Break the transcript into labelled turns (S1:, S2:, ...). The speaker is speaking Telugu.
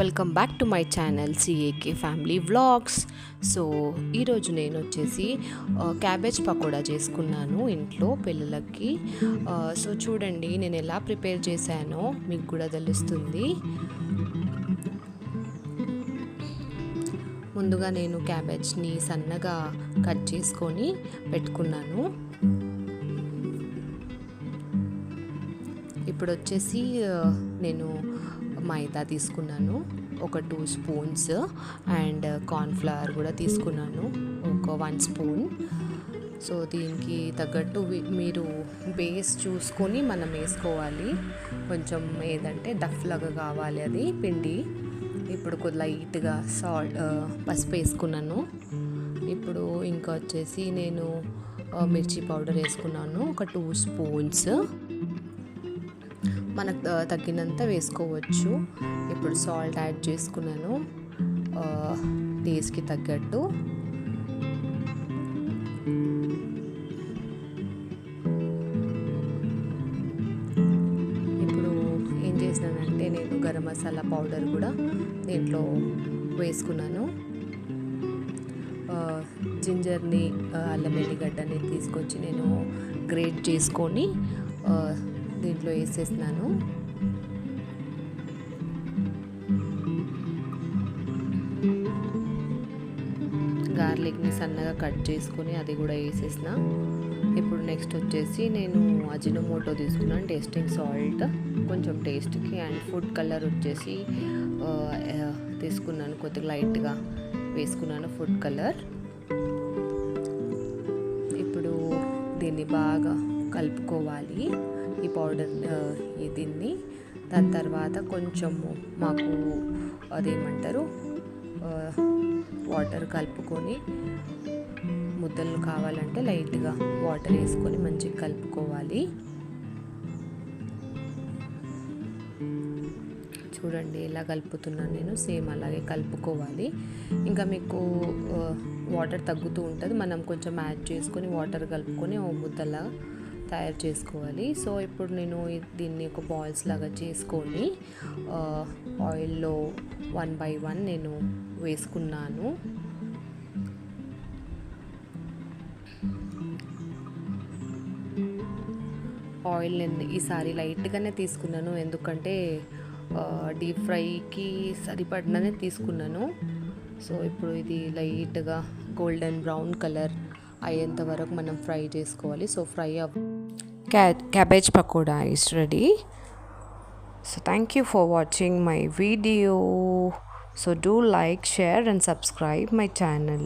S1: Welcome back to my channel CAK family vlogs. So ఈరోజు నేను వచ్చేసి క్యాబేజ్ పకోడా చేసుకున్నాను ఇంట్లో పిల్లలకి. సో చూడండి నేను ఎలా ప్రిపేర్ చేశానో మీకు కూడా తెలుస్తుంది. ముందుగా నేను క్యాబేజ్ని సన్నగా కట్ చేసుకొని పెట్టుకున్నాను. ఇప్పుడు వచ్చేసి నేను మైదా తీసుకున్నాను, ఒక 2 స్పూన్స్, అండ్ కార్న్ఫ్లవర్ కూడా తీసుకున్నాను, ఒక 1 స్పూన్. సో దీనికి తగ్గట్టు మీరు బేస్ చూసుకొని మనం వేసుకోవాలి. కొంచెం ఏదంటే డఫ్ లాగా కావాలి అది పిండి. ఇప్పుడు కొద్ది లైట్గా పసుపు వేసుకున్నాను. ఇప్పుడు ఇంకా వచ్చేసి నేను మిర్చి పౌడర్ వేసుకున్నాను, ఒక 2 స్పూన్స్. మనకు తగ్గినంత వేసుకోవచ్చు. ఇప్పుడు సాల్ట్ యాడ్ చేసుకున్నాను టేస్ట్కి తగ్గట్టు. ఇప్పుడు ఏం చేసినానంటే నేను గరం మసాలా పౌడర్ కూడా దీంట్లో వేసుకున్నాను. జింజర్ని, అల్లం వెల్లిగడ్డని తీసుకొచ్చి నేను గ్రేట్ చేసుకొని దీంట్లో వేసేస్తున్నాను. గార్లిక్ని సన్నగా కట్ చేసుకొని అది కూడా వేసేసిన. ఇప్పుడు నెక్స్ట్ వచ్చేసి నేను అజినోమోటో తీసుకున్నాను, టేస్టింగ్ సాల్ట్ కొంచెం టేస్ట్కి, అండ్ ఫుడ్ కలర్ వచ్చేసి తీసుకున్నాను, కొద్దిగా లైట్గా వేసుకున్నాను ఫుడ్ కలర్. ఇప్పుడు దీన్ని బాగా కలుపుకోవాలి ఈ పౌడర్ దీన్ని. దాని తర్వాత కొంచెము మాకు అదేమంటారు వాటర్ కలుపుకొని, ముద్దలు కావాలంటే లైట్గా వాటర్ వేసుకొని మంచిగా కలుపుకోవాలి. చూడండి ఎలా కలుపుతున్నాను నేను, సేమ్ అలాగే కలుపుకోవాలి. ఇంకా మీకు వాటర్ తగ్గుతూ ఉంటుంది, మనం కొంచెం యాడ్ చేసుకొని వాటర్ కలుపుకొని ఓ ముద్దలా తయారు చేసుకోవాలి. సో ఇప్పుడు నేను దీన్ని ఒక బాల్స్ లాగా చేసుకొని ఆయిల్లో 1 by 1 నేను వేసుకున్నాను. ఆయిల్ నేను ఈసారి లైట్గానే తీసుకున్నాను, ఎందుకంటే డీప్ ఫ్రైకి సరిపడిననే తీసుకున్నాను. సో ఇప్పుడు ఇది లైట్గా గోల్డెన్ బ్రౌన్ కలర్ అయ్యేంత వరకు మనం ఫ్రై చేసుకోవాలి. So cabbage pakoda is ready. So thank you for watching my video. So do like, share and subscribe my channel.